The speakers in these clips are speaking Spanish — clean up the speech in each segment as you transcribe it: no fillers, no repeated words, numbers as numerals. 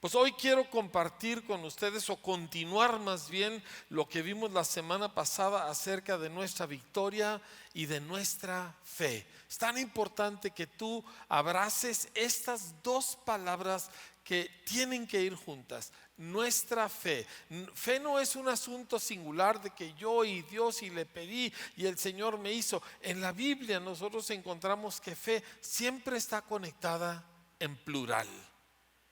Pues hoy quiero compartir con ustedes o continuar más bien lo que vimos la semana pasada acerca de nuestra victoria y de nuestra fe. Es tan importante que tú abraces estas dos palabras que tienen que ir juntas. Nuestra fe. Fe no es un asunto singular de que yo y Dios y le pedí y el Señor me hizo. En la Biblia nosotros encontramos que fe siempre está conectada en plural.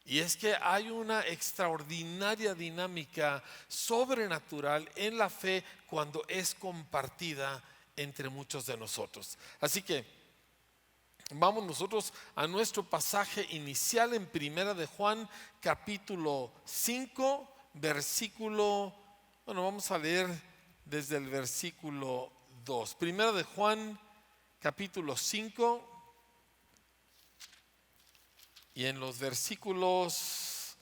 Y es que hay una extraordinaria dinámica sobrenatural en la fe cuando es compartida entre muchos de nosotros. Así que vamos nosotros a nuestro pasaje inicial en Primera de Juan, capítulo 5, vamos a leer desde el versículo 2. Primera de Juan, capítulo 5. Y en los versículos,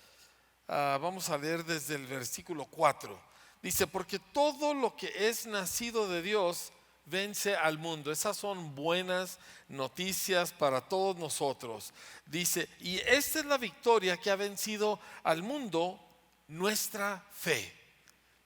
vamos a leer desde el versículo 4. Dice, porque todo lo que es nacido de Dios vence al mundo. Esas son buenas noticias para todos nosotros. Dice, y esta es la victoria que ha vencido al mundo, nuestra fe.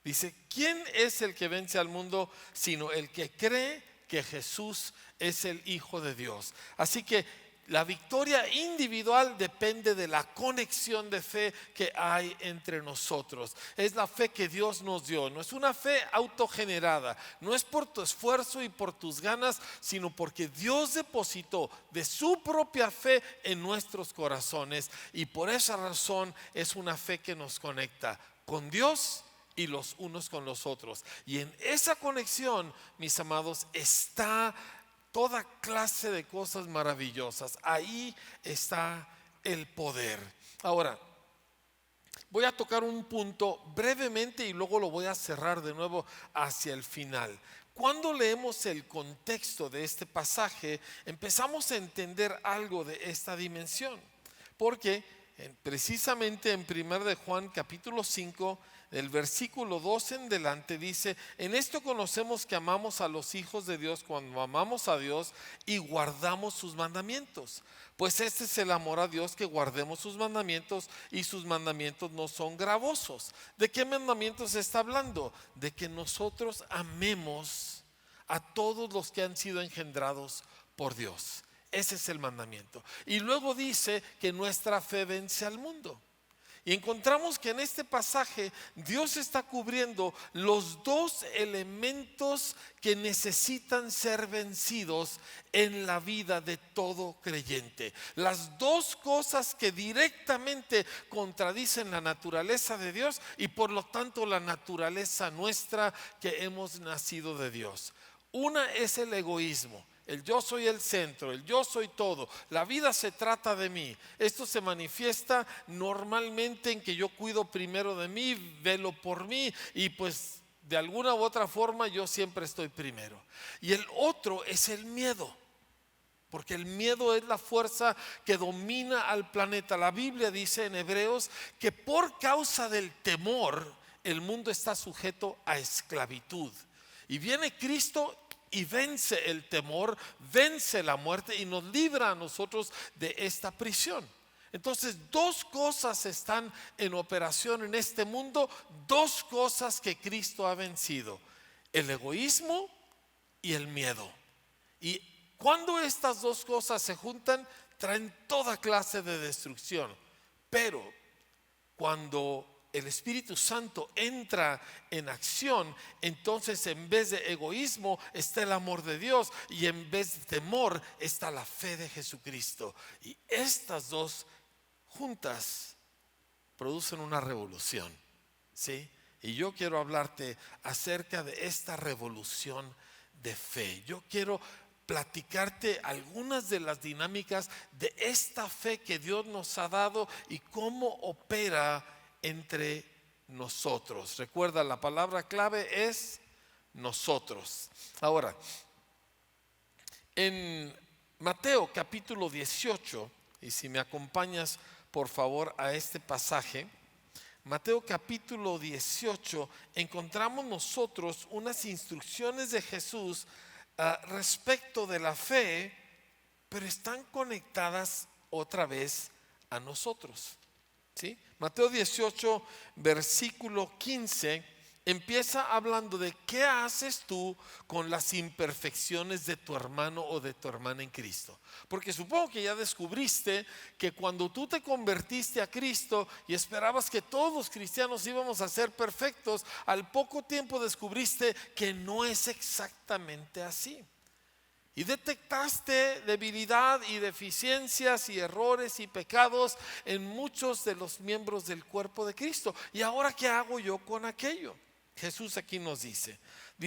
Dice, ¿quién es el que vence al mundo sino el que cree que Jesús es el Hijo de Dios? Así que la victoria individual depende de la conexión de fe que hay entre nosotros. Es la fe que Dios nos dio. No es una fe autogenerada. No es por tu esfuerzo y por tus ganas, sino porque Dios depositó de su propia fe en nuestros corazones. Y por esa razón es una fe que nos conecta con Dios y los unos con los otros. Y en esa conexión, mis amados, está toda clase de cosas maravillosas. Ahí está el poder. Ahora, voy a tocar un punto brevemente y luego lo voy a cerrar de nuevo hacia el final. Cuando leemos el contexto de este pasaje, empezamos a entender algo de esta dimensión. Porque precisamente en 1 de Juan capítulo 5, el versículo 2 en delante dice, en esto conocemos que amamos a los hijos de Dios cuando amamos a Dios y guardamos sus mandamientos. Pues este es el amor a Dios, que guardemos sus mandamientos, y sus mandamientos no son gravosos. ¿De qué mandamientos está hablando? De que nosotros amemos a todos los que han sido engendrados por Dios. Ese es el mandamiento. Y luego dice que nuestra fe vence al mundo. Y encontramos que en este pasaje Dios está cubriendo los dos elementos que necesitan ser vencidos en la vida de todo creyente. Las dos cosas que directamente contradicen la naturaleza de Dios y por lo tanto la naturaleza nuestra que hemos nacido de Dios. Una es el egoísmo. El yo soy el centro, el yo soy todo. La vida se trata de mí. Esto se manifiesta normalmente en que yo cuido primero de mí, velo por mí y pues de alguna u otra forma yo siempre estoy primero. Y el otro es el miedo. Porque el miedo es la fuerza que domina al planeta. La Biblia dice en Hebreos que por causa del temor el mundo está sujeto a esclavitud. Y viene Cristo y vence el temor, vence la muerte y nos libra a nosotros de esta prisión. Entonces, dos cosas están en operación en este mundo, dos cosas que Cristo ha vencido: el egoísmo y el miedo. Y cuando estas dos cosas se juntan, traen toda clase de destrucción. Pero cuando el Espíritu Santo entra en acción, entonces en vez de egoísmo está el amor de Dios, y en vez de temor está la fe de Jesucristo. Y estas dos juntas producen una revolución, ¿sí? Y yo quiero hablarte acerca de esta revolución de fe. Yo quiero platicarte algunas de las dinámicas de esta fe que Dios nos ha dado y cómo opera entre nosotros. Recuerda, la palabra clave es nosotros. Ahora, en Mateo capítulo 18, y si me acompañas por favor a este pasaje, Mateo capítulo 18, encontramos nosotros unas instrucciones de Jesús respecto de la fe, pero están conectadas otra vez a nosotros. ¿Sí? Mateo 18, versículo 15, empieza hablando de qué haces tú con las imperfecciones de tu hermano o de tu hermana en Cristo. Porque supongo que ya descubriste que cuando tú te convertiste a Cristo y esperabas que todos los cristianos íbamos a ser perfectos, al poco tiempo descubriste que no es exactamente así. Y detectaste debilidad y deficiencias y errores y pecados en muchos de los miembros del cuerpo de Cristo. ¿Y ahora qué hago yo con aquello? Jesús aquí nos dice,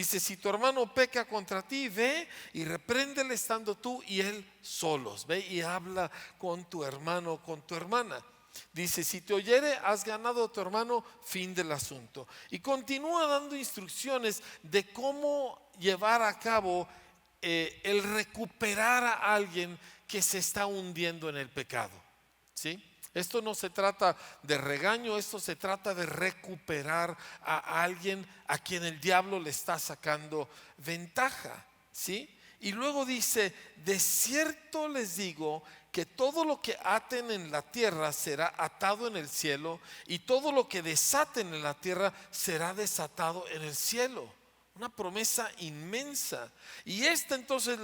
si tu hermano peca contra ti, ve y repréndele estando tú y él solos. Ve y habla con tu hermano o con tu hermana. Dice, si te oyere, has ganado a tu hermano, fin del asunto. Y continúa dando instrucciones de cómo llevar a cabo el recuperar a alguien que se está hundiendo en el pecado. ¿Sí? Esto no se trata de regaño, esto se trata de recuperar a alguien a quien el diablo le está sacando ventaja. ¿Sí? Y luego dice, de cierto les digo que todo lo que aten en la tierra será atado en el cielo, y todo lo que desaten en la tierra será desatado en el cielo. Una promesa inmensa. Y esta entonces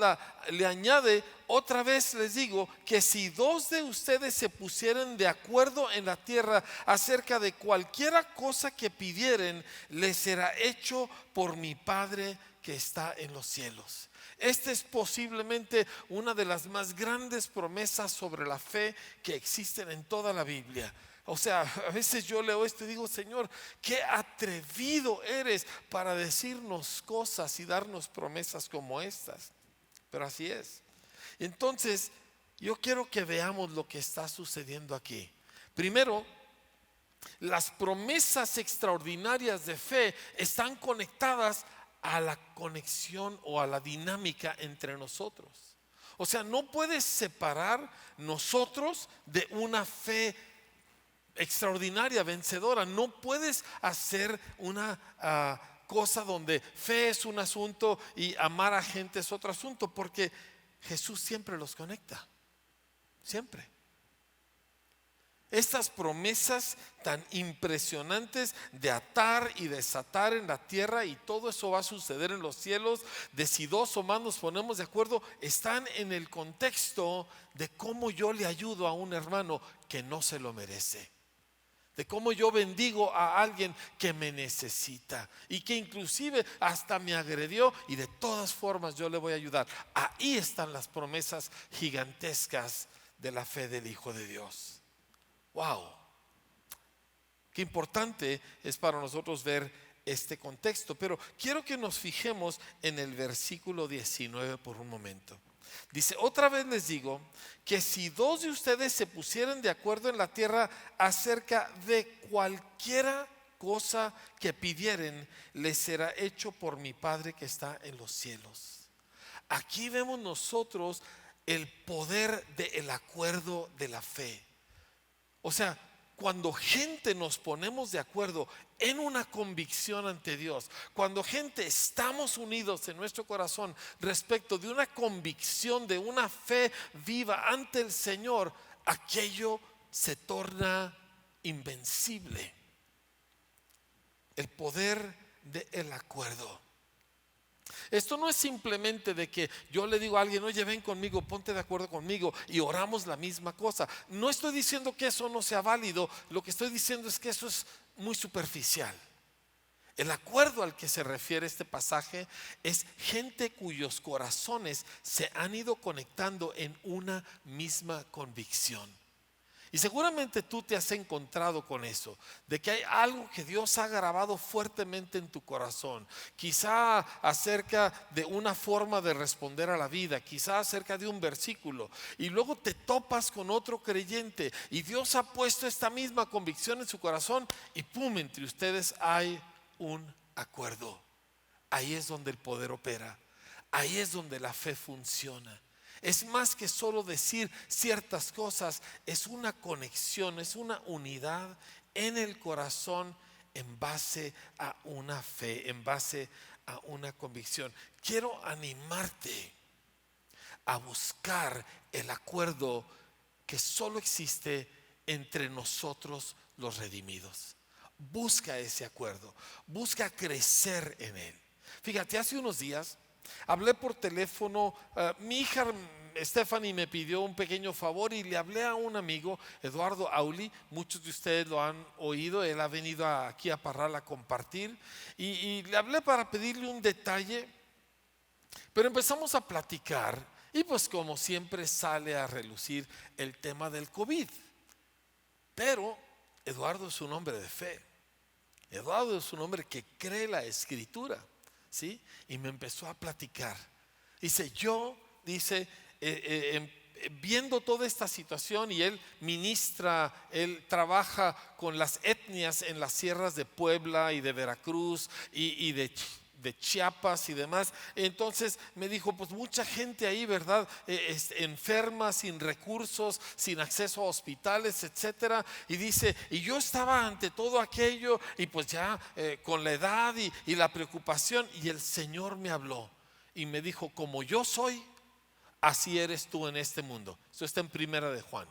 le añade, otra vez les digo, que si dos de ustedes se pusieran de acuerdo en la tierra acerca de cualquiera cosa que pidieren, les será hecho por mi Padre que está en los cielos. Esta es posiblemente una de las más grandes promesas sobre la fe que existen en toda la Biblia. O sea, a veces yo leo esto y digo, Señor, qué atrevido eres para decirnos cosas y darnos promesas como estas. Pero así es. Entonces, yo quiero que veamos lo que está sucediendo aquí. Primero, las promesas extraordinarias de fe están conectadas a la conexión o a la dinámica entre nosotros. O sea, no puedes separar nosotros de una fe extraordinaria, vencedora. No puedes hacer una cosa donde fe es un asunto y amar a gente es otro asunto, porque Jesús siempre los conecta, siempre. Estas promesas tan impresionantes de atar y desatar en la tierra, y todo eso va a suceder en los cielos, de si dos o más nos ponemos de acuerdo, están en el contexto de cómo yo le ayudo a un hermano que no se lo merece, de cómo yo bendigo a alguien que me necesita y que inclusive hasta me agredió, y de todas formas yo le voy a ayudar. Ahí están las promesas gigantescas de la fe del Hijo de Dios. Wow, qué importante es para nosotros ver este contexto. Pero quiero que nos fijemos en el versículo 19 por un momento. Dice, otra vez les digo que si dos de ustedes se pusieran de acuerdo en la tierra acerca de cualquiera cosa que pidieren, les será hecho por mi Padre que está en los cielos. Aquí vemos nosotros el poder del acuerdo de la fe. O sea, cuando gente nos ponemos de acuerdo en una convicción ante Dios, cuando gente estamos unidos en nuestro corazón respecto de una convicción, de una fe viva ante el Señor, aquello se torna invencible. El poder del acuerdo. Esto no es simplemente de que yo le digo a alguien, oye, ven conmigo, ponte de acuerdo conmigo y oramos la misma cosa. No estoy diciendo que eso no sea válido, lo que estoy diciendo es que eso es muy superficial. El acuerdo al que se refiere este pasaje es gente cuyos corazones se han ido conectando en una misma convicción. Y seguramente tú te has encontrado con eso, de que hay algo que Dios ha grabado fuertemente en tu corazón, quizá acerca de una forma de responder a la vida, quizá acerca de un versículo, y luego te topas con otro creyente y Dios ha puesto esta misma convicción en su corazón y pum, entre ustedes hay un acuerdo. Ahí es donde el poder opera, ahí es donde la fe funciona. Es más que solo decir ciertas cosas, es una conexión, es una unidad en el corazón en base a una fe, en base a una convicción. Quiero animarte a buscar el acuerdo que solo existe entre nosotros los redimidos. Busca ese acuerdo, busca crecer en él. Fíjate, hace unos días hablé por teléfono, mi hija Stephanie me pidió un pequeño favor y le hablé a un amigo, Eduardo Auli. Muchos de ustedes lo han oído, él ha venido aquí a Parral a compartir y le hablé para pedirle un detalle, pero empezamos a platicar y pues como siempre sale a relucir el tema del COVID. Pero Eduardo es un hombre de fe, Eduardo es un hombre que cree la escritura, ¿sí? Y me empezó a platicar. Dice, viendo toda esta situación, y él ministra, él trabaja con las etnias en las sierras de Puebla y de Veracruz y de Chiapas y demás. Entonces me dijo, pues mucha gente ahí, ¿verdad? Enferma, sin recursos, sin acceso a hospitales, etcétera. Y dice, y yo estaba ante todo aquello y pues ya con la edad y la preocupación, y el Señor me habló y me dijo, como yo soy, así eres tú en este mundo. Eso está en Primera de Juan.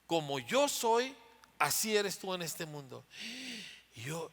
Como yo soy, así eres tú en este mundo.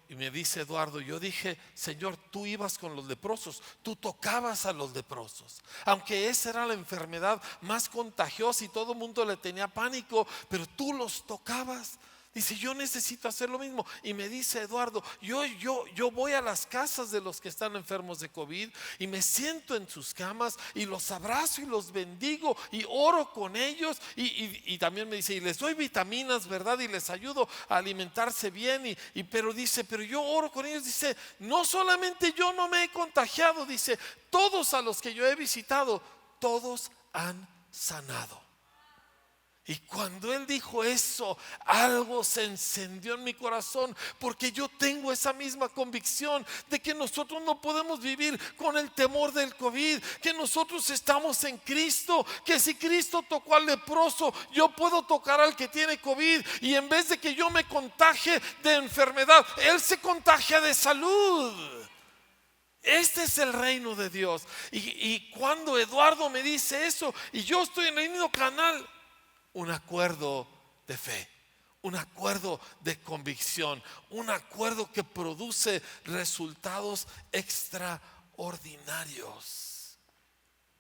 Y me dice Eduardo, yo dije, Señor, tú ibas con los leprosos, tú tocabas a los leprosos, aunque esa era la enfermedad más contagiosa y todo el mundo le tenía pánico, pero tú los tocabas. Dice, yo necesito hacer lo mismo. Y me dice Eduardo, yo voy a las casas de los que están enfermos de COVID y me siento en sus camas y los abrazo y los bendigo y oro con ellos y también me dice, y les doy vitaminas, ¿verdad? Y les ayudo a alimentarse bien pero dice, pero yo oro con ellos. Dice, no solamente yo no me he contagiado, dice, todos a los que yo he visitado, todos han sanado. Y cuando él dijo eso, algo se encendió en mi corazón, porque yo tengo esa misma convicción de que nosotros no podemos vivir con el temor del COVID, que nosotros estamos en Cristo, que si Cristo tocó al leproso, yo puedo tocar al que tiene COVID, y en vez de que yo me contagie de enfermedad, él se contagia de salud. Este es el reino de Dios. Y cuando Eduardo me dice eso, y yo estoy en el mismo canal, un acuerdo de fe, un acuerdo de convicción, un acuerdo que produce resultados extraordinarios.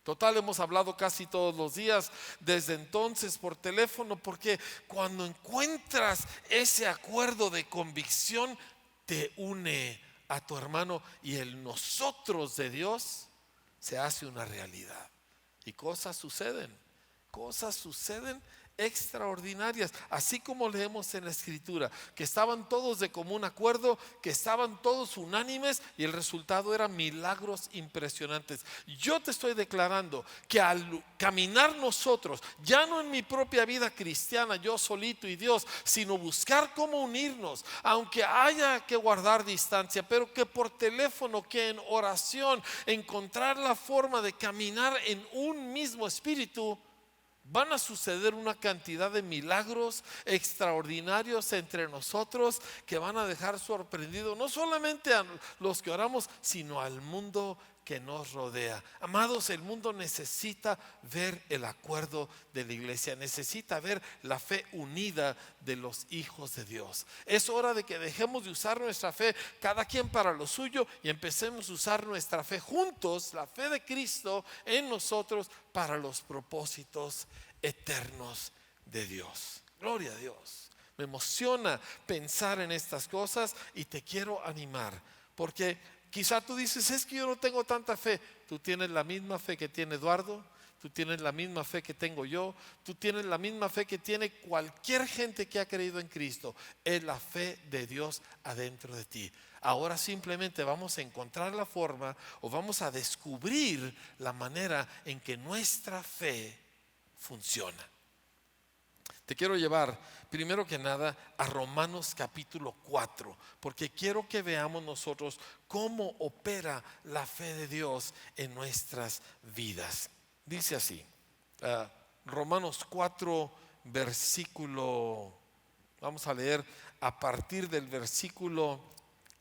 Total, hemos hablado casi todos los días desde entonces por teléfono, porque cuando encuentras ese acuerdo de convicción, te une a tu hermano y el nosotros de Dios se hace una realidad. Y cosas suceden extraordinarias, así como leemos en la escritura, que estaban todos de común acuerdo, que estaban todos unánimes, y el resultado eran milagros impresionantes. Yo te estoy declarando que al caminar nosotros, ya no en mi propia vida cristiana, yo solito y Dios, sino buscar cómo unirnos, aunque haya que guardar distancia, pero que por teléfono, que en oración, encontrar la forma de caminar en un mismo espíritu, van a suceder una cantidad de milagros extraordinarios entre nosotros que van a dejar sorprendido no solamente a los que oramos, sino al mundo que nos rodea. Amados, el mundo necesita ver el acuerdo de la iglesia, necesita ver la fe unida de los hijos de Dios. Es hora de que dejemos de usar nuestra fe cada quien para lo suyo y empecemos a usar nuestra fe juntos, la fe de Cristo en nosotros, para los propósitos eternos de Dios. Gloria a Dios. Me emociona pensar en estas cosas y te quiero animar, porque quizá tú dices, es que yo no tengo tanta fe. Tú tienes la misma fe que tiene Eduardo, tú tienes la misma fe que tengo yo, tú tienes la misma fe que tiene cualquier gente que ha creído en Cristo. Es la fe de Dios adentro de ti. Ahora simplemente vamos a encontrar la forma, o vamos a descubrir la manera en que nuestra fe funciona. Te quiero llevar primero que nada a Romanos capítulo 4, porque quiero que veamos nosotros cómo opera la fe de Dios en nuestras vidas. Dice así, Romanos 4 versículo, vamos a leer a partir del versículo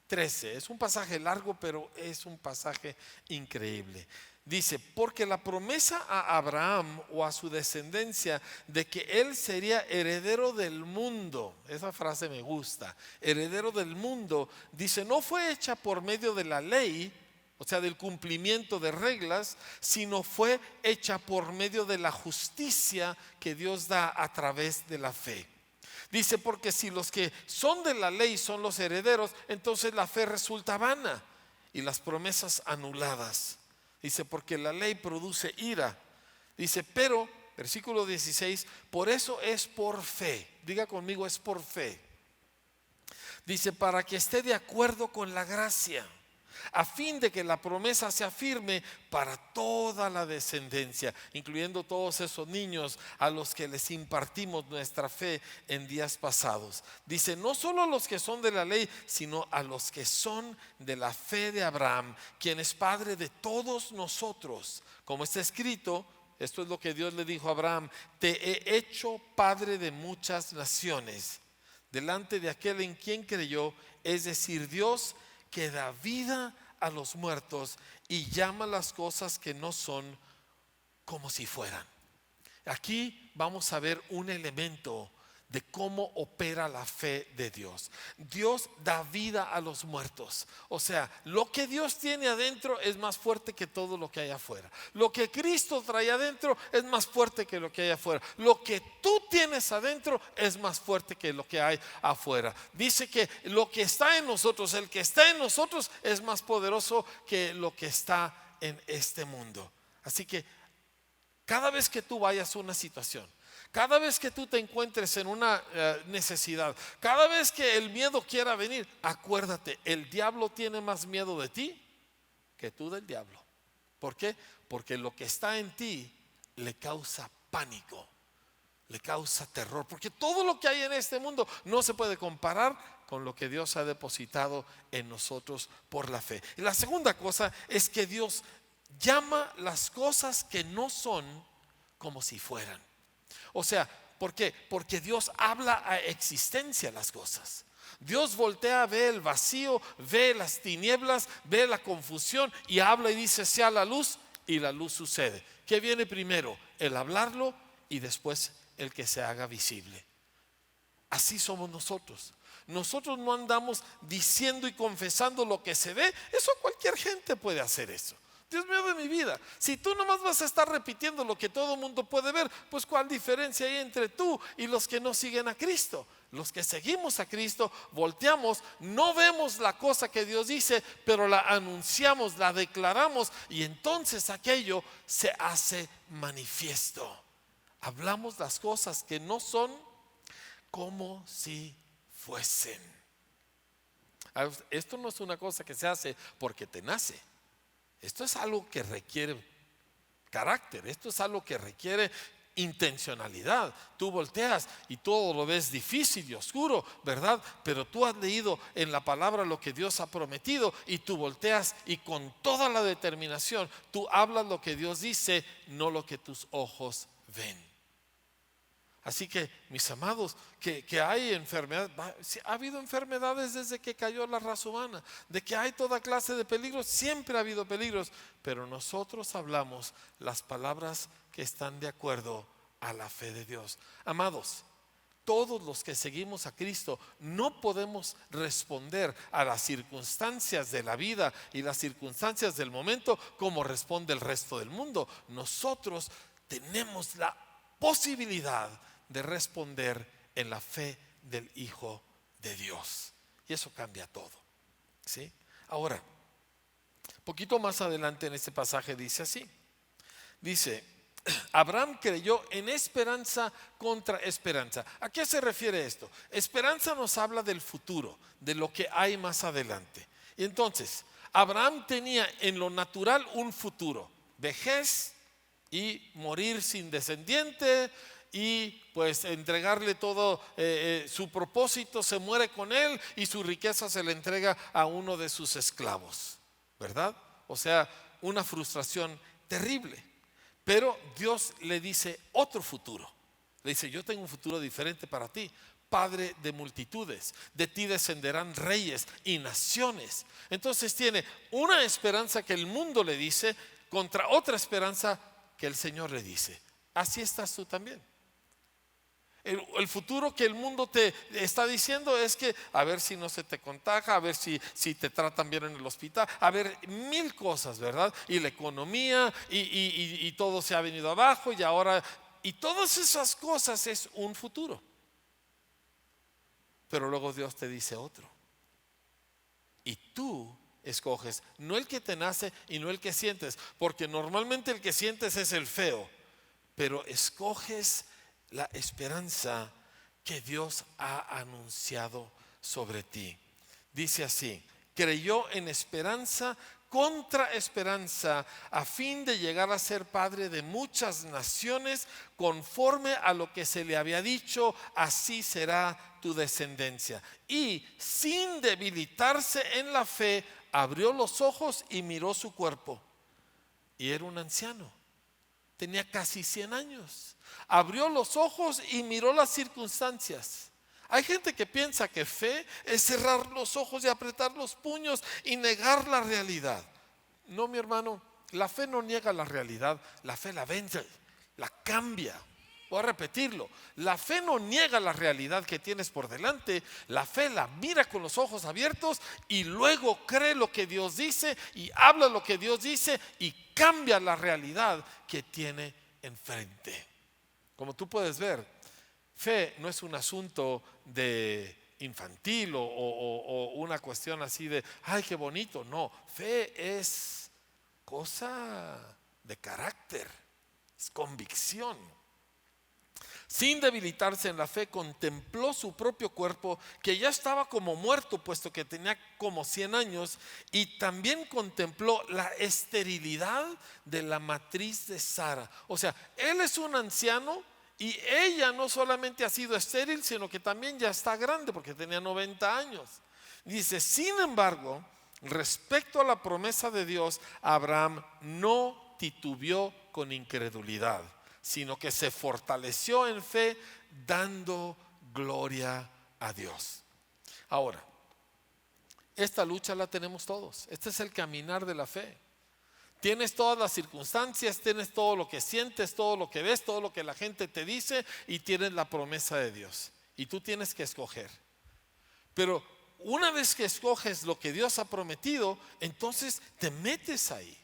13. Es un pasaje largo, pero es un pasaje increíble. Dice, porque la promesa a Abraham o a su descendencia de que él sería heredero del mundo, esa frase me gusta, heredero del mundo, dice, no fue hecha por medio de la ley, o sea, del cumplimiento de reglas, sino fue hecha por medio de la justicia que Dios da a través de la fe. Dice, porque si los que son de la ley son los herederos, entonces la fe resulta vana y las promesas anuladas. Dice, porque la ley produce ira. Dice, pero, versículo 16, por eso es por fe. Diga conmigo, es por fe. Dice, para que esté de acuerdo con la gracia, a fin de que la promesa sea firme para toda la descendencia, incluyendo todos esos niños a los que les impartimos nuestra fe en días pasados. Dice, no solo a los que son de la ley, sino a los que son de la fe de Abraham, quien es padre de todos nosotros. Como está escrito, esto es lo que Dios le dijo a Abraham: te he hecho padre de muchas naciones, delante de aquel en quien creyó, es decir, Dios, que da vida a los muertos y llama las cosas que no son como si fueran. Aquí vamos a ver un elemento de cómo opera la fe de Dios. Dios da vida a los muertos. O sea, lo que Dios tiene adentro es más fuerte que todo lo que hay afuera. Lo que Cristo trae adentro es más fuerte que lo que hay afuera. Lo que tú tienes adentro es más fuerte que lo que hay afuera. Dice que lo que está en nosotros, el que está en nosotros, es más poderoso que lo que está en este mundo. Así que cada vez que tú vayas a una situación, cada vez que tú te encuentres en una necesidad, cada vez que el miedo quiera venir, acuérdate, el diablo tiene más miedo de ti que tú del diablo. ¿Por qué? Porque lo que está en ti le causa pánico, le causa terror, porque todo lo que hay en este mundo no se puede comparar con lo que Dios ha depositado en nosotros por la fe. Y la segunda cosa es que Dios llama las cosas que no son como si fueran. O sea, ¿por qué? Porque Dios habla a existencia las cosas. Dios voltea, ve el vacío, ve las tinieblas, ve la confusión y habla y dice, sea la luz, y la luz sucede. ¿Qué viene primero? El hablarlo y después el que se haga visible. Así somos nosotros. Nosotros no andamos diciendo y confesando lo que se ve. Eso cualquier gente puede hacer eso. Dios mío de mi vida, si tú nomás vas a estar repitiendo lo que todo el mundo puede ver, pues ¿cuál diferencia hay entre tú y los que no siguen a Cristo? Los que seguimos a Cristo, volteamos, no vemos la cosa que Dios dice, pero la anunciamos, la declaramos, y entonces aquello se hace manifiesto. Hablamos las cosas que no son como si fuesen. Esto no es una cosa que se hace porque te nace. Esto es algo que requiere carácter, esto es algo que requiere intencionalidad. Tú volteas y todo lo ves difícil y oscuro, ¿verdad? Pero tú has leído en la palabra lo que Dios ha prometido y tú volteas y con toda la determinación tú hablas lo que Dios dice, no lo que tus ojos ven. Así que, mis amados, que hay enfermedades, ha habido enfermedades desde que cayó la raza humana, de que hay toda clase de peligros, siempre ha habido peligros, pero nosotros hablamos las palabras que están de acuerdo a la fe de Dios. Amados, todos los que seguimos a Cristo no podemos responder a las circunstancias de la vida y las circunstancias del momento como responde el resto del mundo. Nosotros tenemos la posibilidad de responder en la fe del Hijo de Dios, y eso cambia todo, ¿sí? Ahora, poquito más adelante en este pasaje dice así, dice, Abraham creyó en esperanza contra esperanza. ¿A qué se refiere esto? Esperanza nos habla del futuro, de lo que hay más adelante. Y entonces, Abraham tenía en lo natural un futuro, vejez y morir sin descendiente, y pues entregarle todo su propósito, se muere con él y su riqueza se le entrega a uno de sus esclavos, ¿verdad? O sea, una frustración terrible. Pero Dios le dice otro futuro. Le dice, yo tengo un futuro diferente para ti, padre de multitudes, de ti descenderán reyes y naciones. Entonces tiene una esperanza que el mundo le dice contra otra esperanza que el Señor le dice. Así estás tú también. El futuro que el mundo te está diciendo es que a ver si no se te contagia, a ver si te tratan bien en el hospital, a ver mil cosas, ¿verdad? Y la economía y todo se ha venido abajo y ahora, y todas esas cosas es un futuro. Pero luego Dios te dice otro. Y tú escoges, no el que te nace y no el que sientes, porque normalmente el que sientes es el feo, pero escoges la esperanza que Dios ha anunciado sobre ti. Dice así: creyó en esperanza contra esperanza, a fin de llegar a ser padre de muchas naciones, conforme a lo que se le había dicho, así será tu descendencia. Y sin debilitarse en la fe, abrió los ojos y miró su cuerpo. Y era un anciano, tenía casi 100 años. Abrió los ojos y miró las circunstancias. Hay gente que piensa que fe es cerrar los ojos y apretar los puños y negar la realidad. No, mi hermano, la fe no niega la realidad, la fe la vence, la cambia. Voy a repetirlo: la fe no niega la realidad que tienes por delante, la fe la mira con los ojos abiertos y luego cree lo que Dios dice y habla lo que Dios dice y cambia la realidad que tiene enfrente. Como tú puedes ver, fe no es un asunto de infantil o una cuestión así de ay, qué bonito. No, fe es cosa de carácter, es convicción. Sin debilitarse en la fe, contempló su propio cuerpo, que ya estaba como muerto, puesto que tenía como 100 años, y también contempló la esterilidad de la matriz de Sara. O sea, él es un anciano y ella no solamente ha sido estéril, sino que también ya está grande, porque tenía 90 años. Dice: sin embargo, respecto a la promesa de Dios, Abraham no titubeó con incredulidad, sino que se fortaleció en fe, dando gloria a Dios. Ahora, esta lucha la tenemos todos. Este es el caminar de la fe. Tienes todas las circunstancias, tienes todo lo que sientes, todo lo que ves, todo lo que la gente te dice, y tienes la promesa de Dios. Y tú tienes que escoger. Pero una vez que escoges lo que Dios ha prometido, entonces te metes ahí.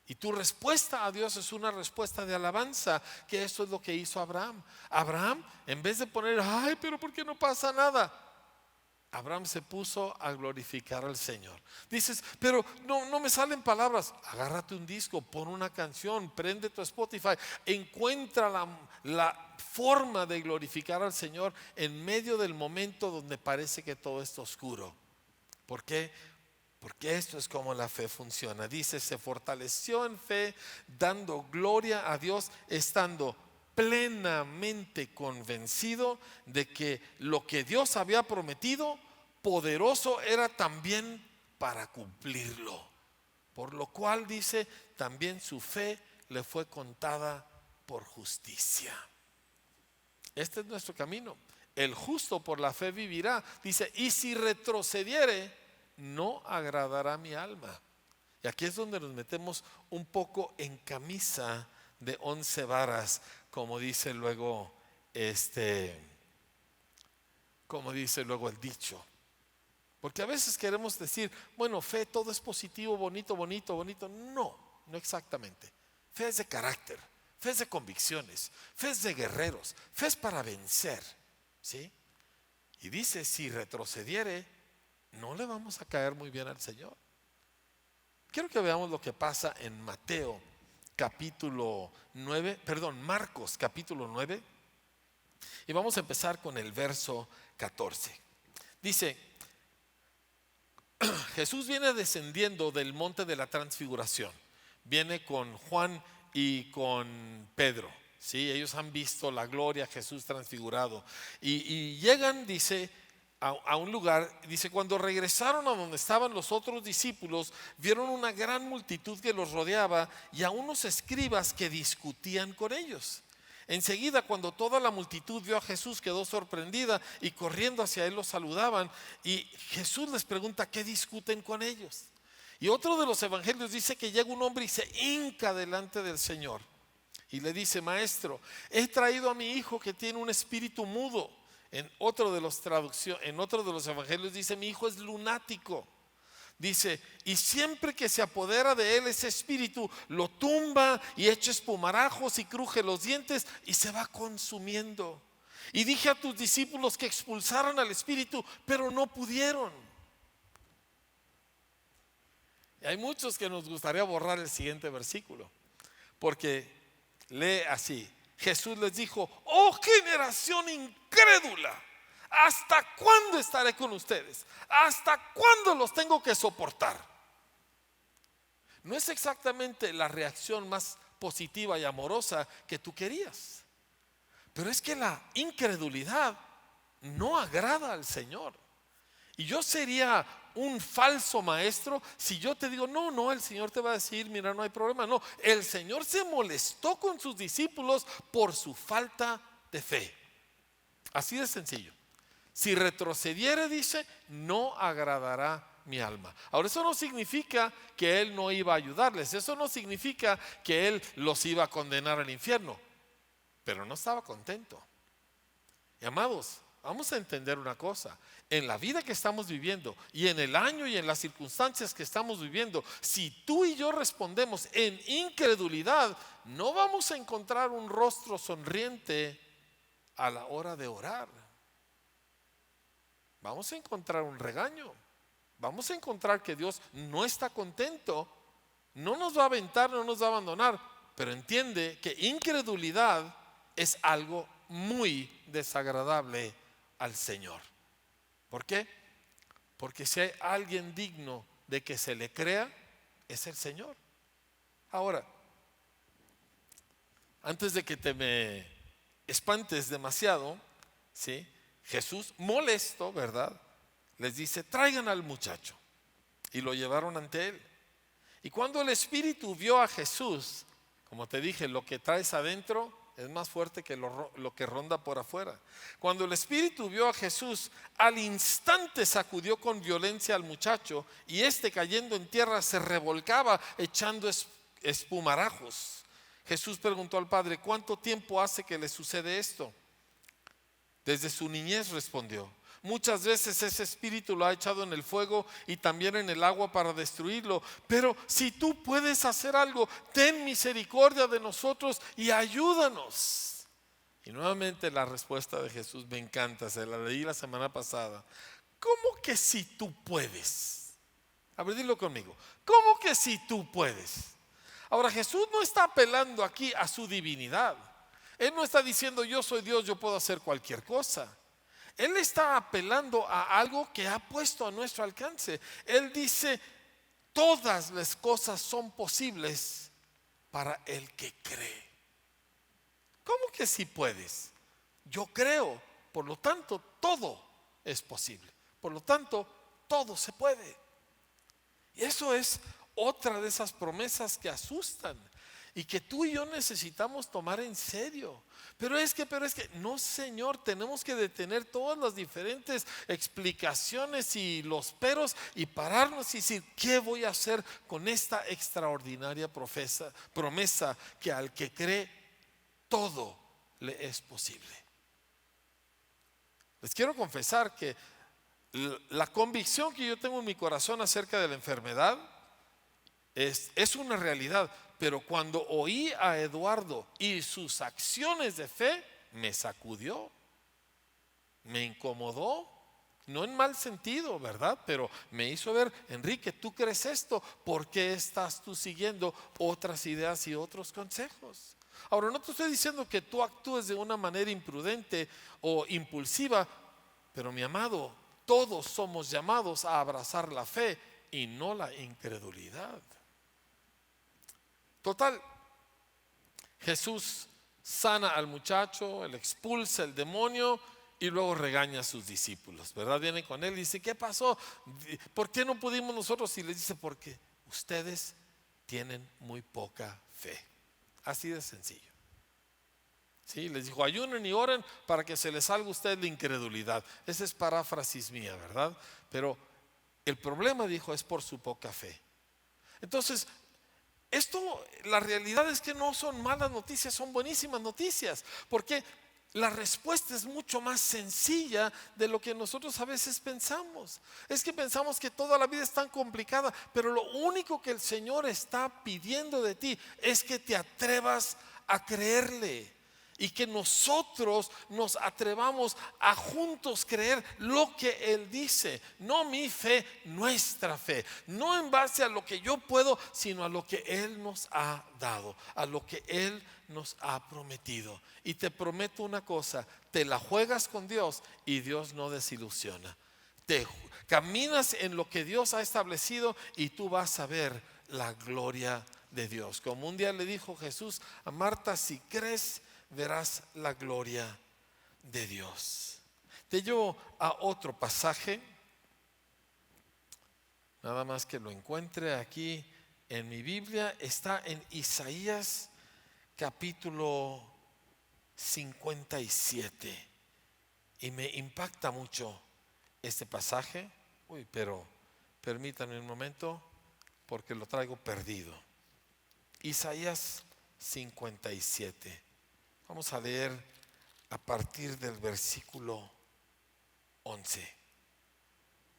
Y tu respuesta a Dios es una respuesta de alabanza, que eso es lo que hizo Abraham. Abraham, en vez de poner ay, pero ¿por qué no pasa nada?, Abraham se puso a glorificar al Señor. Dices, pero no me salen palabras. Agárrate un disco, pon una canción, prende tu Spotify, encuentra la forma de glorificar al Señor en medio del momento donde parece que todo está oscuro. ¿Por qué? Porque esto es como la fe funciona. Dice: se fortaleció en fe, dando gloria a Dios, estando plenamente convencido de que lo que Dios había prometido, poderoso era también para cumplirlo. Por lo cual, dice, también su fe le fue contada por justicia. Este es nuestro camino. El justo por la fe vivirá. Dice: y si retrocediere, no agradará mi alma. Y aquí es donde nos metemos un poco en camisa de 11 varas, como dice luego el dicho. Porque a veces queremos decir, bueno, fe, todo es positivo, bonito, bonito, bonito. No exactamente. Fe es de carácter, fe es de convicciones, fe es de guerreros, fe es para vencer, ¿sí? Y dice: si retrocediere, no le vamos a caer muy bien al Señor. Quiero que veamos lo que pasa en Marcos capítulo 9, y vamos a empezar con el verso 14. Dice: Jesús viene descendiendo del monte de la transfiguración, viene con Juan y con Pedro, ¿sí? Ellos han visto la gloria, Jesús transfigurado, y llegan, dice, a un lugar. Dice: cuando regresaron a donde estaban los otros discípulos, vieron una gran multitud que los rodeaba y a unos escribas que discutían con ellos. Enseguida, cuando toda la multitud vio a Jesús, quedó sorprendida y corriendo hacia él los saludaban. Y Jesús les pregunta: ¿qué discuten con ellos? Y otro de los evangelios dice que llega un hombre y se hinca delante del Señor y le dice: maestro, he traído a mi hijo que tiene un espíritu mudo. En otro de los evangelios dice: mi hijo es lunático. Dice: y siempre que se apodera de él ese espíritu, lo tumba y echa espumarajos y cruje los dientes y se va consumiendo. Y dije a tus discípulos que expulsaran al espíritu, pero no pudieron. Y hay muchos que nos gustaría borrar el siguiente versículo, porque lee así: Jesús les dijo: oh generación incrédula, ¿hasta cuándo estaré con ustedes? ¿Hasta cuándo los tengo que soportar? No es exactamente la reacción más positiva y amorosa que tú querías, pero es que la incredulidad no agrada al Señor. Y yo sería un falso maestro si yo te digo: no, el Señor te va a decir: mira, no hay problema. No, el Señor se molestó con sus discípulos por su falta de fe. Así de sencillo. Si retrocediere, dice, no agradará mi alma. Ahora, eso no significa que Él no iba a ayudarles. Eso no significa que Él los iba a condenar al infierno. Pero no estaba contento. Y amados, vamos a entender una cosa: en la vida que estamos viviendo y en el año y en las circunstancias que estamos viviendo, si tú y yo respondemos en incredulidad, no vamos a encontrar un rostro sonriente a la hora de orar. Vamos a encontrar un regaño. Vamos a encontrar que Dios no está contento. No nos va a aventar, no nos va a abandonar, pero entiende que incredulidad es algo muy desagradable al Señor. ¿Por qué? Porque si hay alguien digno de que se le crea, es el Señor. Ahora, antes de que te me espantes demasiado, ¿sí? Jesús, molesto, ¿verdad?, les dice: traigan al muchacho. Y lo llevaron ante él. Y cuando el espíritu vio a Jesús, como te dije, lo que traes adentro es más fuerte que lo que ronda por afuera. Cuando el espíritu vio a Jesús, al instante sacudió con violencia al muchacho, y este, cayendo en tierra, se revolcaba echando espumarajos. Jesús preguntó al padre: ¿cuánto tiempo hace que le sucede esto? Desde su niñez, respondió. Muchas veces ese espíritu lo ha echado en el fuego y también en el agua para destruirlo. Pero si tú puedes hacer algo, ten misericordia de nosotros y ayúdanos. Y nuevamente la respuesta de Jesús me encanta, se la leí la semana pasada. ¿Cómo que si tú puedes? A ver, dilo conmigo. ¿Cómo que si tú puedes? Ahora, Jesús no está apelando aquí a su divinidad. Él no está diciendo: yo soy Dios, yo puedo hacer cualquier cosa. Él está apelando a algo que ha puesto a nuestro alcance. Él dice: todas las cosas son posibles para el que cree. ¿Cómo que si puedes? Yo creo, por lo tanto todo es posible. Por lo tanto, todo se puede. Y eso es otra de esas promesas que asustan y que tú y yo necesitamos tomar en serio. Pero es que, no, Señor, tenemos que detener todas las diferentes explicaciones y los peros y pararnos y decir: ¿qué voy a hacer con esta extraordinaria promesa que al que cree todo le es posible? Les quiero confesar que la convicción que yo tengo en mi corazón acerca de la enfermedad es una realidad. Pero cuando oí a Eduardo y sus acciones de fe, me sacudió, me incomodó, no en mal sentido, ¿verdad? Pero me hizo ver: Enrique, tú crees esto, ¿por qué estás tú siguiendo otras ideas y otros consejos? Ahora, no te estoy diciendo que tú actúes de una manera imprudente o impulsiva, pero mi amado, todos somos llamados a abrazar la fe y no la incredulidad. Total, Jesús sana al muchacho, él expulsa el demonio y luego regaña a sus discípulos, ¿verdad? Viene con él y dice: ¿qué pasó? ¿Por qué no pudimos nosotros? Y les dice: porque ustedes tienen muy poca fe. Así de sencillo. Sí, les dijo: ayunen y oren para que se les salga a ustedes la incredulidad. Esa es paráfrasis mía, ¿verdad? Pero el problema, dijo, es por su poca fe. Entonces, esto, la realidad es que no son malas noticias, son buenísimas noticias, porque la respuesta es mucho más sencilla de lo que nosotros a veces pensamos. Es que pensamos que toda la vida es tan complicada, pero lo único que el Señor está pidiendo de ti es que te atrevas a creerle. Y que nosotros nos atrevamos a juntos creer lo que Él dice. No mi fe, nuestra fe. No en base a lo que yo puedo, sino a lo que Él nos ha dado, a lo que Él nos ha prometido. Y te prometo una cosa, te la juegas con Dios y Dios no desilusiona. Te caminas en lo que Dios ha establecido y tú vas a ver la gloria de Dios. Como un día le dijo Jesús a Marta, si crees, verás la gloria de Dios. Te llevo a otro pasaje, nada más que lo encuentre aquí en mi Biblia. Está en Isaías capítulo 57 y me impacta mucho este pasaje. Pero permítanme un momento porque lo traigo perdido. Isaías 57. Vamos a leer a partir del versículo 11.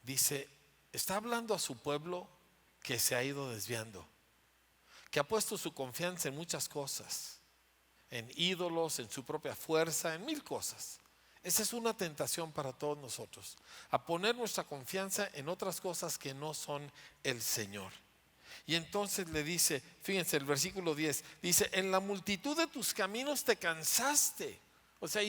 Dice, está hablando a su pueblo que se ha ido desviando, que ha puesto su confianza en muchas cosas, en ídolos, en su propia fuerza, en mil cosas. Esa es una tentación para todos nosotros, a poner nuestra confianza en otras cosas que no son el Señor. Y entonces le dice, fíjense el versículo 10, dice, en la multitud de tus caminos te cansaste. O sea,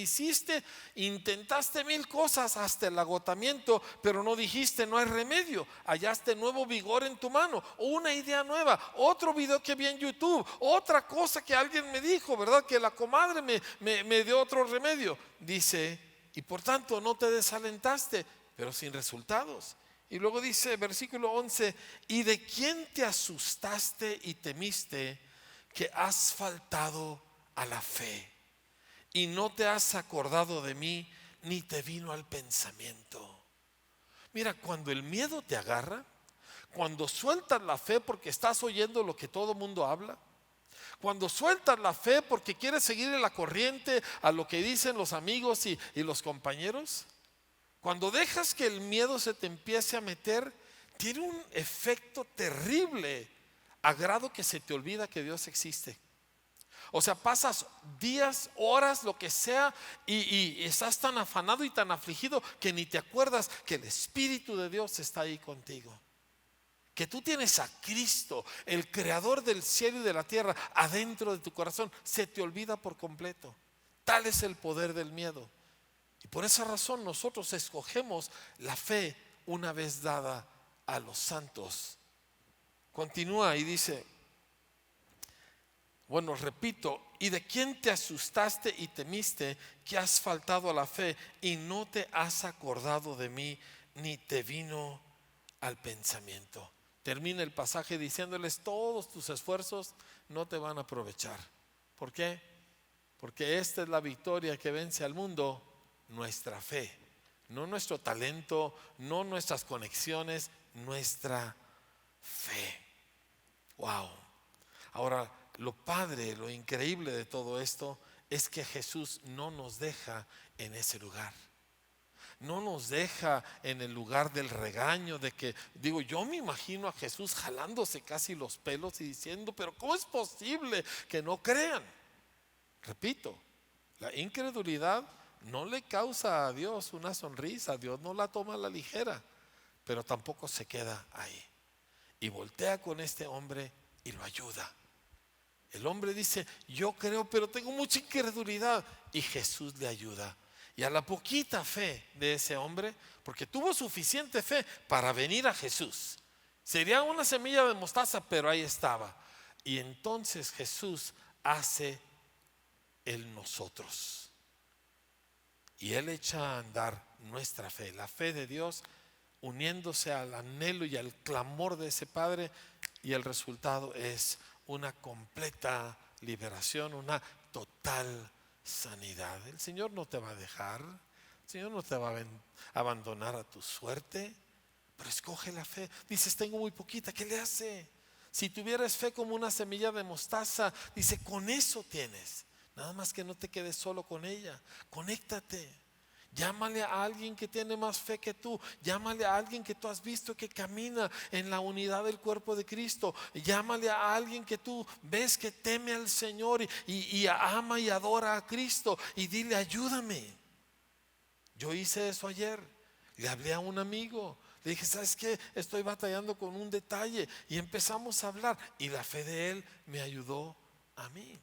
intentaste mil cosas hasta el agotamiento, pero no dijiste, no hay remedio. Hallaste nuevo vigor en tu mano, o una idea nueva, otro video que vi en YouTube, otra cosa que alguien me dijo, ¿verdad? Que la comadre me dio otro remedio. Dice, y por tanto no te desalentaste, pero sin resultados. Y luego dice, versículo 11, ¿y de quién te asustaste y temiste que has faltado a la fe? Y no te has acordado de mí, ni te vino al pensamiento. Mira, cuando el miedo te agarra, cuando sueltas la fe porque estás oyendo lo que todo mundo habla, cuando sueltas la fe porque quieres seguir en la corriente a lo que dicen los amigos y los compañeros, cuando dejas que el miedo se te empiece a meter, tiene un efecto terrible, a grado que se te olvida que Dios existe. O sea, pasas días, horas, lo que sea, y estás tan afanado y tan afligido que ni te acuerdas que el Espíritu de Dios está ahí contigo. Que tú tienes a Cristo, el creador del cielo y de la tierra, adentro de tu corazón. Se te olvida por completo. Tal es el poder del miedo. Y por esa razón nosotros escogemos la fe una vez dada a los santos. Continúa y dice, bueno, repito, ¿y de quién te asustaste y temiste que has faltado a la fe y no te has acordado de mí ni te vino al pensamiento? Termina el pasaje diciéndoles, todos tus esfuerzos no te van a aprovechar. ¿Por qué? Porque esta es la victoria que vence al mundo, nuestra fe. No nuestro talento, no nuestras conexiones, nuestra fe. Wow. Ahora, lo padre, lo increíble de todo esto es que Jesús no nos deja en ese lugar. No nos deja en el lugar del regaño, de que, digo, yo me imagino a Jesús jalándose casi los pelos y diciendo, pero ¿cómo es posible que no crean? Repito, la incredulidad no le causa a Dios una sonrisa, Dios no la toma a la ligera, pero tampoco se queda ahí. Y voltea con este hombre y lo ayuda. El hombre dice, yo creo, pero tengo mucha incredulidad. Y Jesús le ayuda. Y a la poquita fe de ese hombre, porque tuvo suficiente fe para venir a Jesús. Sería una semilla de mostaza, pero ahí estaba. Y entonces Jesús hace el nosotros. Y Él echa a andar nuestra fe, la fe de Dios, uniéndose al anhelo y al clamor de ese Padre. Y el resultado es una completa liberación, una total sanidad. El Señor no te va a dejar, el Señor no te va a abandonar a tu suerte, pero escoge la fe. Dices, tengo muy poquita, ¿qué le hace? Si tuvieras fe como una semilla de mostaza, dice, con eso tienes. Nada más que no te quedes solo con ella. Conéctate. Llámale a alguien que tiene más fe que tú. Llámale a alguien que tú has visto que camina en la unidad del cuerpo de Cristo. Llámale a alguien que tú ves que teme al Señor y ama y adora a Cristo. Y dile, ayúdame. Yo hice eso ayer. Le hablé a un amigo. Le dije, ¿sabes qué? Estoy batallando con un detalle. Y empezamos a hablar. Y la fe de él me ayudó a mí.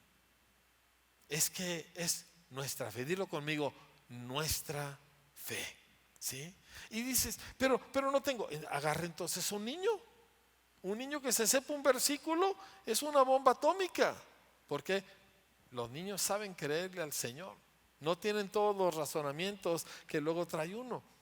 Es que es nuestra fe. Dilo conmigo, nuestra fe. ¿Sí? Y dices, pero no tengo. Agarra entonces un niño. Un niño que se sepa un versículo es una bomba atómica. Porque los niños saben creerle al Señor. No tienen todos los razonamientos que luego trae uno.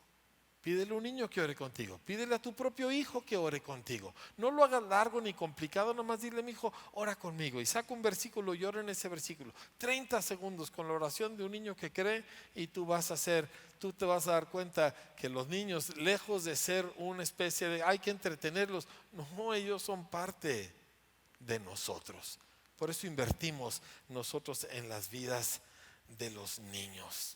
Pídele a un niño que ore contigo. Pídele a tu propio hijo que ore contigo. No lo hagas largo ni complicado. Nomás dile, mi hijo, ora conmigo. Y saca un versículo y ora en ese versículo. 30 segundos con la oración de un niño que cree. Y tú te vas a dar cuenta que los niños, lejos de ser una especie de hay que entretenerlos, no, ellos son parte de nosotros. Por eso invertimos nosotros en las vidas de los niños.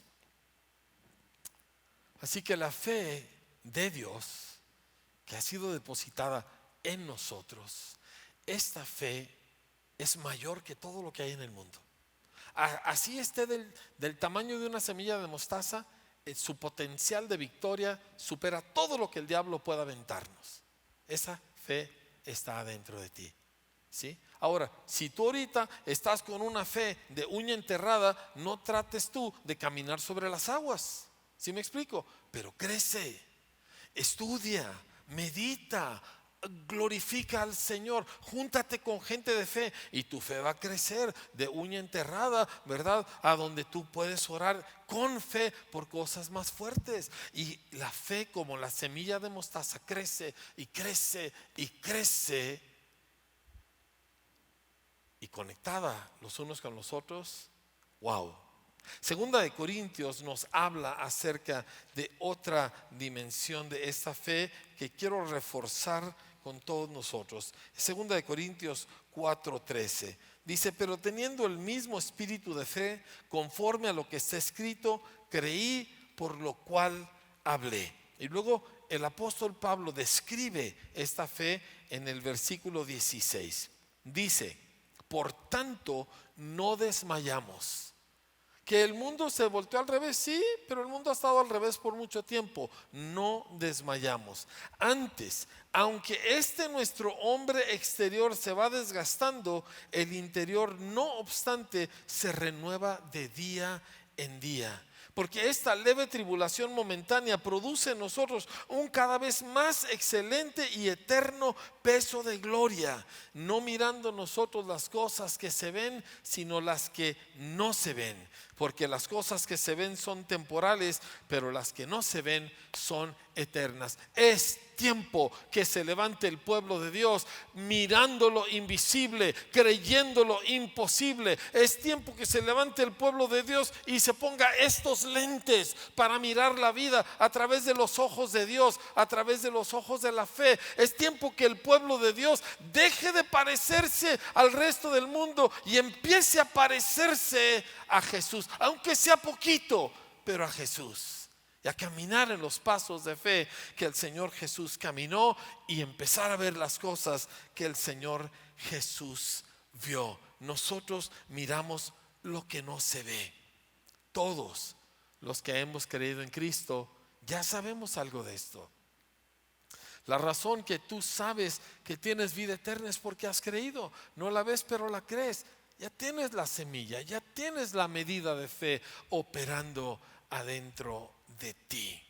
Así que la fe de Dios que ha sido depositada en nosotros, esta fe es mayor que todo lo que hay en el mundo. Así esté del tamaño de una semilla de mostaza, su potencial de victoria supera todo lo que el diablo pueda aventarnos. Esa fe está adentro de ti. ¿Sí? Ahora, si tú ahorita estás con una fe de uña enterrada, no trates tú de caminar sobre las aguas. ¿Sí me explico? Pero crece, estudia, medita, glorifica al Señor, júntate con gente de fe y tu fe va a crecer de uña enterrada, ¿verdad? A donde tú puedes orar con fe por cosas más fuertes. Y la fe, como la semilla de mostaza, crece y crece y crece. Y conectada los unos con los otros, wow. Segunda de Corintios nos habla acerca de otra dimensión de esta fe que quiero reforzar con todos nosotros. Segunda de Corintios 4:13 dice, pero teniendo el mismo espíritu de fe, conforme a lo que está escrito, creí, por lo cual hablé. Y luego el apóstol Pablo describe esta fe en el versículo 16. Dice, por tanto no desmayamos. Que el mundo se volteó al revés, sí, pero el mundo ha estado al revés por mucho tiempo. No desmayamos. Antes, aunque nuestro hombre exterior se va desgastando, el interior no obstante se renueva de día en día. Porque esta leve tribulación momentánea produce en nosotros un cada vez más excelente y eterno peso de gloria, no mirando nosotros las cosas que se ven, sino las que no se ven. Porque las cosas que se ven son temporales, pero las que no se ven son eternas. Es tiempo que se levante el pueblo de Dios mirando lo invisible, creyendo lo imposible. Es tiempo que se levante el pueblo de Dios y se ponga estos lentes para mirar la vida a través de los ojos de Dios, a través de los ojos de la fe. Es tiempo que el pueblo de Dios deje de parecerse al resto del mundo y empiece a parecerse a Jesús, aunque sea poquito, pero a Jesús. Y a caminar en los pasos de fe que el Señor Jesús caminó y empezar a ver las cosas que el Señor Jesús vio. Nosotros miramos lo que no se ve. Todos los que hemos creído en Cristo ya sabemos algo de esto. La razón que tú sabes que tienes vida eterna es porque has creído. No la ves, pero la crees. Ya tienes la semilla, ya tienes la medida de fe operando adentro de ti.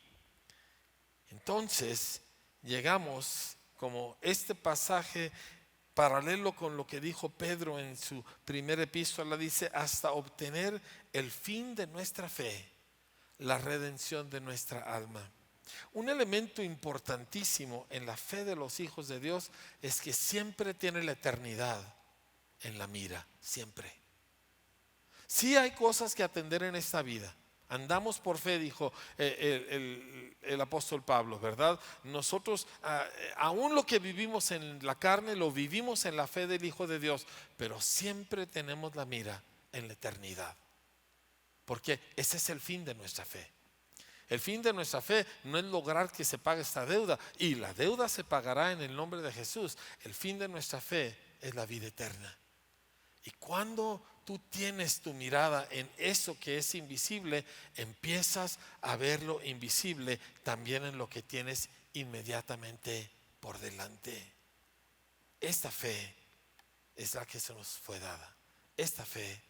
Entonces llegamos, como este pasaje paralelo con lo que dijo Pedro en su primera epístola, dice, hasta obtener el fin de nuestra fe, la redención de nuestra alma. Un elemento importantísimo en la fe de los hijos de Dios es que siempre tiene la eternidad en la mira, siempre. Sí hay cosas que atender en esta vida. Andamos por fe, dijo el apóstol Pablo, ¿verdad? Nosotros, aún lo que vivimos en la carne, lo vivimos en la fe del Hijo de Dios, pero siempre tenemos la mira en la eternidad, porque ese es el fin de nuestra fe. El fin de nuestra fe no es lograr que se pague esta deuda, y la deuda se pagará en el nombre de Jesús. El fin de nuestra fe es la vida eterna. Y cuando tú tienes tu mirada en eso que es invisible, empiezas a ver lo invisible también en lo que tienes inmediatamente por delante. Esta fe es la que se nos fue dada. Esta fe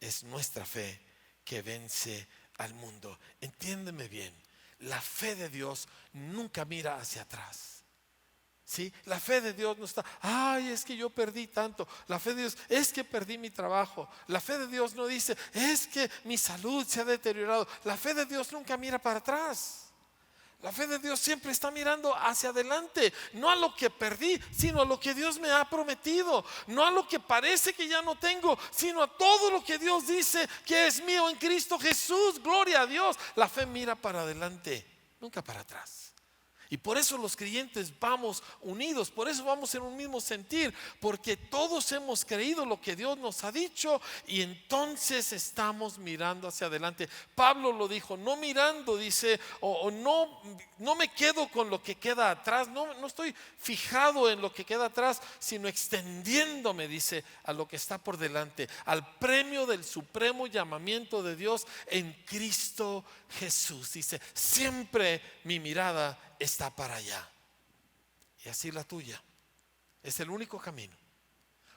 es nuestra fe que vence al mundo. Entiéndeme bien, la fe de Dios nunca mira hacia atrás. ¿Sí? La fe de Dios no está, ay, es que yo perdí tanto. La fe de Dios es que perdí mi trabajo. La fe de Dios no dice, es que mi salud se ha deteriorado. La fe de Dios nunca mira para atrás. La fe de Dios siempre está mirando hacia adelante, no a lo que perdí, sino a lo que Dios me ha prometido. No a lo que parece que ya no tengo, sino a todo lo que Dios dice que es mío en Cristo Jesús. Gloria a Dios. La fe mira para adelante, nunca para atrás. Y por eso los creyentes vamos unidos, por eso vamos en un mismo sentir, porque todos hemos creído lo que Dios nos ha dicho y entonces estamos mirando hacia adelante. Pablo lo dijo, no mirando, dice, no me quedo con lo que queda atrás, no estoy fijado en lo que queda atrás, sino extendiéndome, dice, a lo que está por delante, al premio del supremo llamamiento de Dios en Cristo Jesús. Dice, siempre mi mirada está para allá. Y así la tuya. Es el único camino.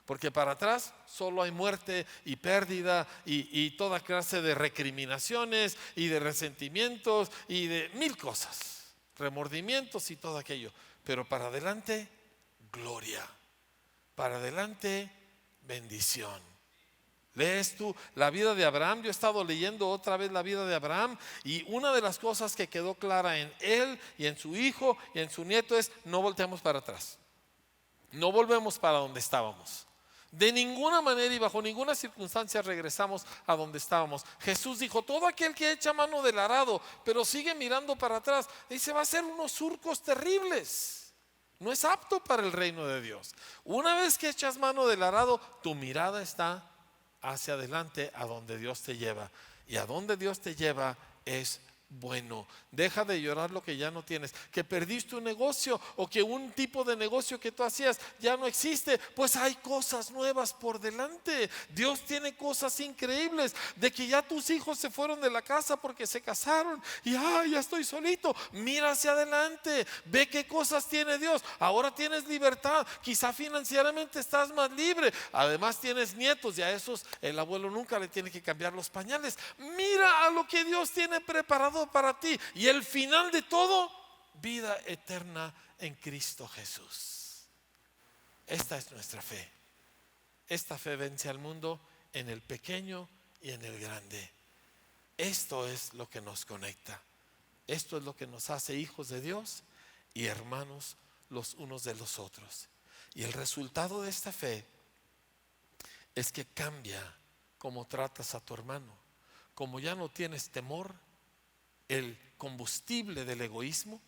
Porque para atrás solo hay muerte y pérdida y toda clase de recriminaciones y de resentimientos y de mil cosas, remordimientos y todo aquello. Pero para adelante, gloria. Para adelante, bendición. Lees tú la vida de Abraham. Yo he estado leyendo otra vez la vida de Abraham, y una de las cosas que quedó clara en él y en su hijo y en su nieto es: no volteamos para atrás, no volvemos para donde estábamos. De ninguna manera y bajo ninguna circunstancia regresamos a donde estábamos. Jesús dijo: todo aquel que echa mano del arado pero sigue mirando para atrás, dice, va a ser unos surcos terribles. No es apto para el reino de Dios. Una vez que echas mano del arado, tu mirada está hacia adelante, a donde Dios te lleva. Y a donde Dios te lleva es bueno. Deja de llorar lo que ya no tienes, que perdiste un negocio o que un tipo de negocio que tú hacías ya no existe. Pues hay cosas nuevas por delante. Dios tiene cosas increíbles. De que ya tus hijos se fueron de la casa porque se casaron y ya estoy solito. Mira hacia adelante, ve qué cosas tiene Dios. Ahora tienes libertad, quizá financieramente estás más libre. Además tienes nietos y a esos el abuelo nunca le tiene que cambiar los pañales. Mira a lo que Dios tiene preparado para ti, y el final de todo, vida eterna en Cristo Jesús. Esta es nuestra fe. Esta fe vence al mundo en el pequeño y en el grande. Esto es lo que nos conecta. Esto es lo que nos hace hijos de Dios y hermanos los unos de los otros. Y el resultado de esta fe es que cambia cómo tratas a tu hermano. Como ya no tienes temor, el combustible del egoísmo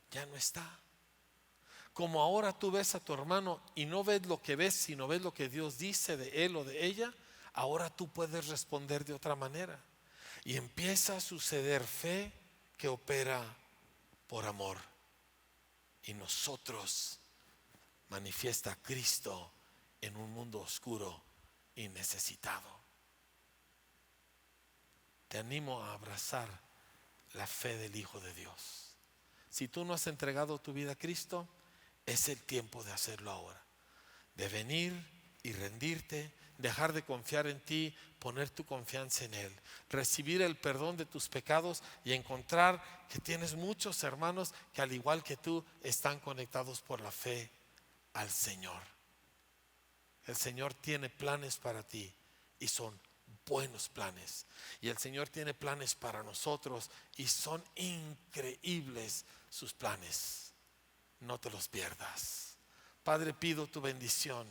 ya no está. Como ahora tú ves a tu hermano y no ves lo que ves, sino ves lo que Dios dice de él o de ella, ahora tú puedes responder de otra manera. Y empieza a suceder fe que opera por amor. Y nosotros manifiesta a Cristo en un mundo oscuro y necesitado. Te animo a abrazar la fe del Hijo de Dios. Si tú no has entregado tu vida a Cristo, es el tiempo de hacerlo ahora. De venir y rendirte, dejar de confiar en ti, poner tu confianza en Él, recibir el perdón de tus pecados y encontrar que tienes muchos hermanos que al igual que tú están conectados por la fe al Señor. El Señor tiene planes para ti y son buenos planes, y el Señor tiene planes para nosotros y son increíbles sus planes. No te los pierdas. Padre, pido tu bendición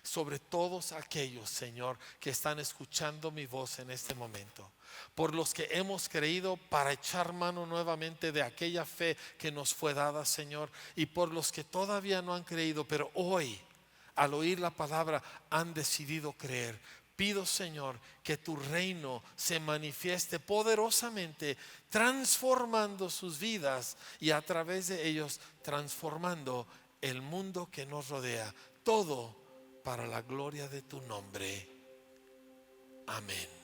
sobre todos aquellos, Señor, que están escuchando mi voz en este momento, por los que hemos creído para echar mano nuevamente de aquella fe que nos fue dada, Señor, y por los que todavía no han creído, pero hoy, al oír la palabra, han decidido creer. Pido, Señor, que tu reino se manifieste poderosamente, transformando sus vidas y a través de ellos transformando el mundo que nos rodea. Todo para la gloria de tu nombre. Amén.